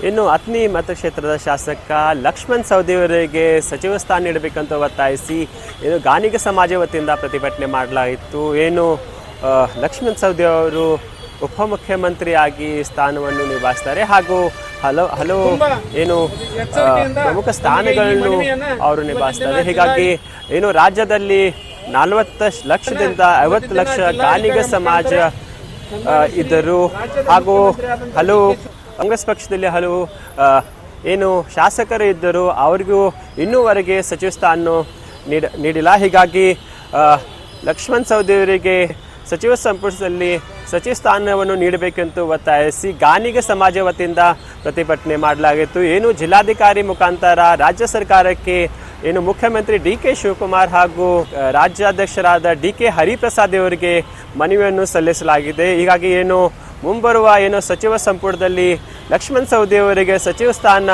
ಇನ್ನು ಅಥಣಿ ಮತಕ್ಷೇತ್ರದ ಶಾಸಕ ಲಕ್ಷ್ಮಣ್ ಸವದಿ ಅವರಿಗೆ ಸಚಿವ ಸ್ಥಾನ ನೀಡಬೇಕಂತ ಒತ್ತಾಯಿಸಿ ಏನು ಗಾಣಿಗ ಸಮಾಜ ವತಿಯಿಂದ ಪ್ರತಿಭಟನೆ ಮಾಡಲಾಯಿತು. ಏನು ಲಕ್ಷ್ಮಣ್ ಸವದಿ ಅವರು ಉಪಮುಖ್ಯಮಂತ್ರಿಯಾಗಿ ಸ್ಥಾನವನ್ನು ನಿಭಾಯಿಸ್ತಾರೆ ಹಾಗೂ ಹಲವು ಏನು ಪ್ರಮುಖ ಸ್ಥಾನಗಳನ್ನು ಅವರು ನಿಭಾಯಿಸ್ತಾರೆ. ಹೀಗಾಗಿ ಏನು ರಾಜ್ಯದಲ್ಲಿ 40 ಲಕ್ಷದಿಂದ 50 ಲಕ್ಷ ಗಾಣಿಗ ಸಮಾಜ ಇದ್ದರು ಹಾಗೂ ಹಲವು ಕಾಂಗ್ರೆಸ್ ಪಕ್ಷದಲ್ಲಿ ಹಲವು ಏನು ಶಾಸಕರು ಇದ್ದರು, ಅವರಿಗೂ ಇನ್ನೂವರೆಗೆ ಸಚಿವ ಸ್ಥಾನ ನೀಡಿಲ್ಲ. ಹೀಗಾಗಿ ಲಕ್ಷ್ಮಣ್ ಸವದಿ ಅವರಿಗೆ ಸಚಿವ ಸಂಪುಟದಲ್ಲಿ ಸಚಿವ ಸ್ಥಾನವನ್ನು ನೀಡಬೇಕೆಂದು ಒತ್ತಾಯಿಸಿ ಗಾಣಿಗ ಸಮಾಜ ವತಿಯಿಂದ ಪ್ರತಿಭಟನೆ ಮಾಡಲಾಗಿತ್ತು. ಏನು ಜಿಲ್ಲಾಧಿಕಾರಿ ಮುಖಾಂತರ ರಾಜ್ಯ ಸರ್ಕಾರಕ್ಕೆ ಏನು ಮುಖ್ಯಮಂತ್ರಿ ಡಿ.ಕೆ. ಶಿವಕುಮಾರ್ ಹಾಗೂ ರಾಜ್ಯಾಧ್ಯಕ್ಷರಾದ ಡಿ.ಕೆ. ಹರಿಪ್ರಸಾದ್ ಅವರಿಗೆ ಮನವಿಯನ್ನು ಸಲ್ಲಿಸಲಾಗಿದೆ. ಹೀಗಾಗಿ ಏನು ಮುಂಬರುವ ಏನು ಸಚಿವ ಸಂಪುಟದಲ್ಲಿ ಲಕ್ಷ್ಮಣ್ ಸವದಿ ಅವರಿಗೆ ಸಚಿವ ಸ್ಥಾನ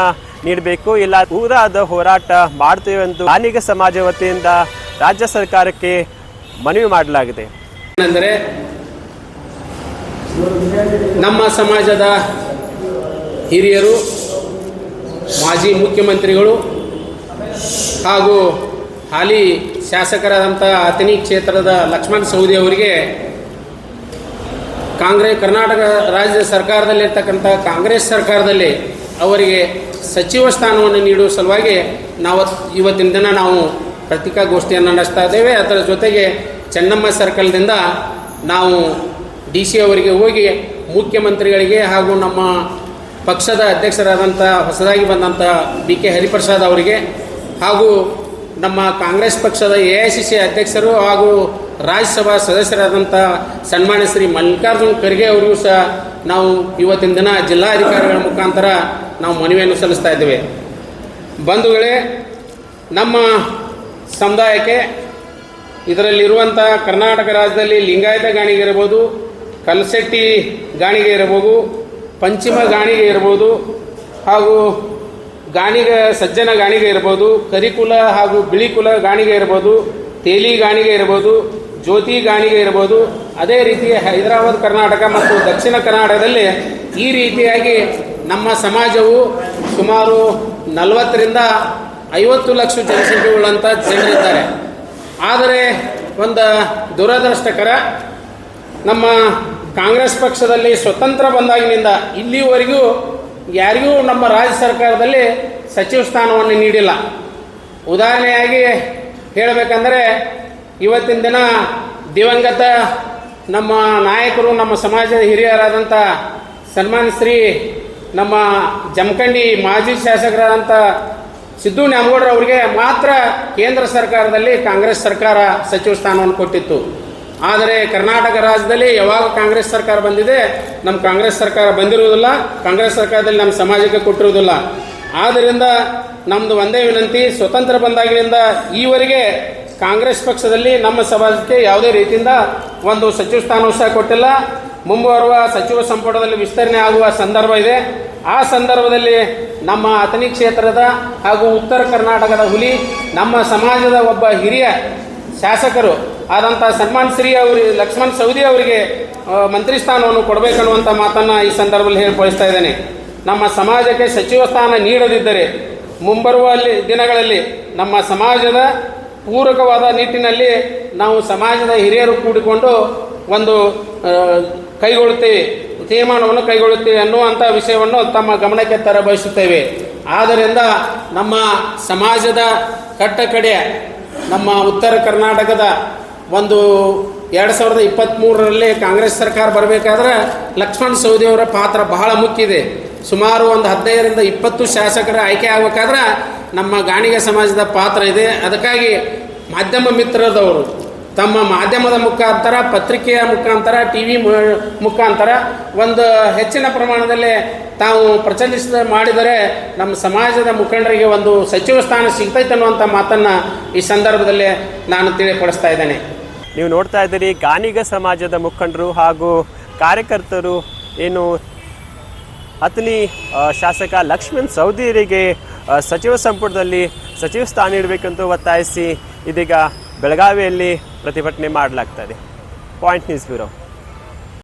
ನೀಡಬೇಕು, ಇಲ್ಲ ಊರಾದ ಹೋರಾಟ ಮಾಡ್ತೇವೆ ಎಂದು ಗಾಣಿಗ ಸಮಾಜ ವತಿಯಿಂದ ರಾಜ್ಯ ಸರ್ಕಾರಕ್ಕೆ ಮನವಿ ಮಾಡಲಾಗಿದೆ. ಏನೆಂದರೆ ನಮ್ಮ ಸಮಾಜದ ಹಿರಿಯರು, ಮಾಜಿ ಮುಖ್ಯಮಂತ್ರಿಗಳು ಹಾಗೂ ಹಾಲಿ ಶಾಸಕರಾದಂಥ ಅಥಣಿ ಕ್ಷೇತ್ರದ ಲಕ್ಷ್ಮಣ್ ಸವದಿ ಅವರಿಗೆ ಕರ್ನಾಟಕ ರಾಜ್ಯ ಸರ್ಕಾರದಲ್ಲಿರ್ತಕ್ಕಂಥ ಕಾಂಗ್ರೆಸ್ ಸರ್ಕಾರದಲ್ಲಿ ಅವರಿಗೆ ಸಚಿವ ಸ್ಥಾನವನ್ನು ನೀಡುವ ಸಲುವಾಗಿ ಇವತ್ತಿನ ದಿನ ನಾವು ಪತ್ರಿಕಾಗೋಷ್ಠಿಯನ್ನು ನಡೆಸ್ತಾ ಇದ್ದೇವೆ. ಅದರ ಜೊತೆಗೆ ಚೆನ್ನಮ್ಮ ಸರ್ಕಲ್ದಿಂದ ನಾವು DC ಅವರಿಗೆ ಹೋಗಿ ಮುಖ್ಯಮಂತ್ರಿಗಳಿಗೆ ಹಾಗೂ ನಮ್ಮ ಪಕ್ಷದ ಅಧ್ಯಕ್ಷರಾದಂಥ ಹೊಸದಾಗಿ ಬಂದಂಥ ಡಿ.ಕೆ. ಹರಿಪ್ರಸಾದ್ ಅವರಿಗೆ ಹಾಗೂ ನಮ್ಮ ಕಾಂಗ್ರೆಸ್ ಪಕ್ಷದ AICC ಅಧ್ಯಕ್ಷರು ಹಾಗೂ ರಾಜ್ಯಸಭಾ ಸದಸ್ಯರಾದಂಥ ಸನ್ಮಾನ್ಯ ಶ್ರೀ ಮಲ್ಲಿಕಾರ್ಜುನ್ ಖರ್ಗೆ ಅವರಿಗೂ ಸಹ ನಾವು ಇವತ್ತಿನ ದಿನ ಜಿಲ್ಲಾಧಿಕಾರಿಗಳ ಮುಖಾಂತರ ನಾವು ಮನವಿಯನ್ನು ಸಲ್ಲಿಸ್ತಾ ಇದ್ದೇವೆ. ಬಂಧುಗಳೇ, ನಮ್ಮ ಸಮುದಾಯಕ್ಕೆ ಇದರಲ್ಲಿರುವಂಥ ಕರ್ನಾಟಕ ರಾಜ್ಯದಲ್ಲಿ ಲಿಂಗಾಯತ ಗಾಣಿಗೆ ಇರ್ಬೋದು, ಕಲ್ಸೆಟ್ಟಿ ಗಾಣಿಗೆ ಇರಬಹುದು, ಪಂಚಿಮ ಗಾಣಿಗೆ ಇರ್ಬೋದು, ಹಾಗೂ ಸಜ್ಜನ ಗಾಣಿಗೆ ಇರ್ಬೋದು, ಕರಿಕುಲ ಹಾಗೂ ಬಿಳಿಕುಲ ಗಾಣಿಗೆ ಇರ್ಬೋದು, ತೇಲಿ ಗಾಣಿಗೆ ಇರ್ಬೋದು, ಜ್ಯೋತಿ ಗಾಣಿಗೆ ಇರ್ಬೋದು. ಅದೇ ರೀತಿ ಹೈದರಾಬಾದ್ ಕರ್ನಾಟಕ ಮತ್ತು ದಕ್ಷಿಣ ಕರ್ನಾಟಕದಲ್ಲಿ ಈ ರೀತಿಯಾಗಿ ನಮ್ಮ ಸಮಾಜವು ಸುಮಾರು 40ರಿಂದ 50 ಲಕ್ಷ ಜನಸಂಖ್ಯೆ ಉಳ್ಳಂಥ ಜನರಿದ್ದಾರೆ. ಆದರೆ ಒಂದು ದುರದೃಷ್ಟಕರ, ನಮ್ಮ ಕಾಂಗ್ರೆಸ್ ಪಕ್ಷದಲ್ಲಿ ಸ್ವತಂತ್ರ ಬಂದಾಗಿನಿಂದ ಇಲ್ಲಿವರೆಗೂ ಯಾರಿಗೂ ನಮ್ಮ ರಾಜ್ಯ ಸರ್ಕಾರದಲ್ಲಿ ಸಚಿವ ಸ್ಥಾನವನ್ನು ನೀಡಿಲ್ಲ. ಉದಾಹರಣೆಯಾಗಿ ಹೇಳಬೇಕಂದರೆ ಇವತ್ತಿನ ದಿನ ದಿವಂಗತ ನಮ್ಮ ನಾಯಕರು, ನಮ್ಮ ಸಮಾಜದ ಹಿರಿಯರಾದಂಥ ಸನ್ಮಾನ್ಯ ಶ್ರೀ ನಮ್ಮ ಜಮಖಂಡಿ ಮಾಜಿ ಶಾಸಕರಾದಂಥ ಸಿದ್ದು ನ್ಯಾಮಗೌಡರು ಅವರಿಗೆ ಮಾತ್ರ ಕೇಂದ್ರ ಸರ್ಕಾರದಲ್ಲಿ ಕಾಂಗ್ರೆಸ್ ಸರ್ಕಾರ ಸಚಿವ ಸ್ಥಾನವನ್ನು ಕೊಟ್ಟಿತ್ತು. ಆದರೆ ಕರ್ನಾಟಕ ರಾಜ್ಯದಲ್ಲಿ ಯಾವಾಗ ಕಾಂಗ್ರೆಸ್ ಸರ್ಕಾರ ಬಂದಿದೆ, ನಮ್ಮ ಕಾಂಗ್ರೆಸ್ ಸರ್ಕಾರ ಬಂದಿರುವುದಿಲ್ಲ, ಕಾಂಗ್ರೆಸ್ ಸರ್ಕಾರದಲ್ಲಿ ನಮ್ಮ ಸಮಾಜಕ್ಕೆ ಕೊಟ್ಟಿರುವುದಿಲ್ಲ. ಆದ್ದರಿಂದ ನಮ್ಮದು ಒಂದೇ ವಿನಂತಿ, ಸ್ವತಂತ್ರ ಬಂದಾಗಿನಿಂದ ಈವರೆಗೆ ಕಾಂಗ್ರೆಸ್ ಪಕ್ಷದಲ್ಲಿ ನಮ್ಮ ಸಮಾಜಕ್ಕೆ ಯಾವುದೇ ರೀತಿಯಿಂದ ಒಂದು ಸಚಿವ ಸ್ಥಾನವೂ ಸಹ ಕೊಟ್ಟಿಲ್ಲ. ಮುಂಬರುವ ಸಚಿವ ಸಂಪುಟದಲ್ಲಿ ವಿಸ್ತರಣೆ ಆಗುವ ಸಂದರ್ಭ ಇದೆ. ಆ ಸಂದರ್ಭದಲ್ಲಿ ನಮ್ಮ ಅಥಣಿ ಕ್ಷೇತ್ರದ ಹಾಗೂ ಉತ್ತರ ಕರ್ನಾಟಕದ ಹುಲಿ, ನಮ್ಮ ಸಮಾಜದ ಒಬ್ಬ ಹಿರಿಯ ಶಾಸಕರು ಆದಂಥ ಸನ್ಮಾನ್ ಶ್ರೀ ಲಕ್ಷ್ಮಣ್ ಸವದಿ ಅವರಿಗೆ ಮಂತ್ರಿ ಸ್ಥಾನವನ್ನು ಕೊಡಬೇಕನ್ನುವಂಥ ಮಾತನ್ನು ಈ ಸಂದರ್ಭದಲ್ಲಿ ಹೇಳಿಕೊಳಿಸ್ತಾ ಇದ್ದೇನೆ. ನಮ್ಮ ಸಮಾಜಕ್ಕೆ ಸಚಿವ ಸ್ಥಾನ ನೀಡದಿದ್ದರೆ ಮುಂಬರುವ ದಿನಗಳಲ್ಲಿ ನಮ್ಮ ಸಮಾಜದ ಪೂರಕವಾದ ನಿಟ್ಟಿನಲ್ಲಿ ನಾವು ಸಮಾಜದ ಹಿರಿಯರು ಕೂಡಿಕೊಂಡು ಒಂದು ತೀರ್ಮಾನವನ್ನು ಕೈಗೊಳ್ಳುತ್ತೇವೆ ಅನ್ನುವಂಥ ವಿಷಯವನ್ನು ತಮ್ಮ ಗಮನಕ್ಕೆ ತರಬಯಸುತ್ತೇವೆ. ಆದ್ದರಿಂದ ನಮ್ಮ ಸಮಾಜದ ಕಟ್ಟಕಡೆಯ ನಮ್ಮ ಉತ್ತರ ಕರ್ನಾಟಕದ ಒಂದು 2023ರಲ್ಲಿ ಕಾಂಗ್ರೆಸ್ ಸರ್ಕಾರ ಬರಬೇಕಾದ್ರೆ ಲಕ್ಷ್ಮಣ್ ಸವದಿ ಅವರ ಪಾತ್ರ ಬಹಳ ಮುಖ್ಯ ಇದೆ. ಸುಮಾರು ಒಂದು 15ರಿಂದ 20 ಶಾಸಕರ ಆಯ್ಕೆ ಆಗಬೇಕಾದ್ರೆ ನಮ್ಮ ಗಾಣಿಗ ಸಮಾಜದ ಪಾತ್ರ ಇದೆ. ಅದಕ್ಕಾಗಿ ಮಾಧ್ಯಮ ಮಿತ್ರರದವರು ತಮ್ಮ ಮಾಧ್ಯಮದ ಮುಖಾಂತರ, ಪತ್ರಿಕೆಯ ಮುಖಾಂತರ, TV ಮುಖಾಂತರ ಒಂದು ಹೆಚ್ಚಿನ ಪ್ರಮಾಣದಲ್ಲಿ ತಾವು ಮಾಡಿದರೆ ನಮ್ಮ ಸಮಾಜದ ಮುಖಂಡರಿಗೆ ಒಂದು ಸಚಿವ ಸ್ಥಾನ ಸಿಗ್ತೈತೆ ಅನ್ನುವಂಥ ಮಾತನ್ನು ಈ ಸಂದರ್ಭದಲ್ಲಿ ನಾನು ತಿಳಿಪಡಿಸ್ತಾ ಇದ್ದೇನೆ. ನೀವು ನೋಡ್ತಾ ಇದ್ದೀರಿ, ಗಾಣಿಗ ಸಮಾಜದ ಮುಖಂಡರು ಹಾಗೂ ಕಾರ್ಯಕರ್ತರು ಏನು ಅಥಣಿ ಶಾಸಕ ಲಕ್ಷ್ಮಣ್ ಸವದಿಯವರಿಗೆ ಸಚಿವ ಸಂಪುಟದಲ್ಲಿ ಸಚಿವ ಸ್ಥಾನ ನೀಡಬೇಕಂತ ಒತ್ತಾಯಿಸಿ ಇದೀಗ ಬೆಳಗಾವಿಯಲ್ಲಿ ಪ್ರತಿಭಟನೆ ಮಾಡಲಾಗ್ತದೆ. Point news bureau.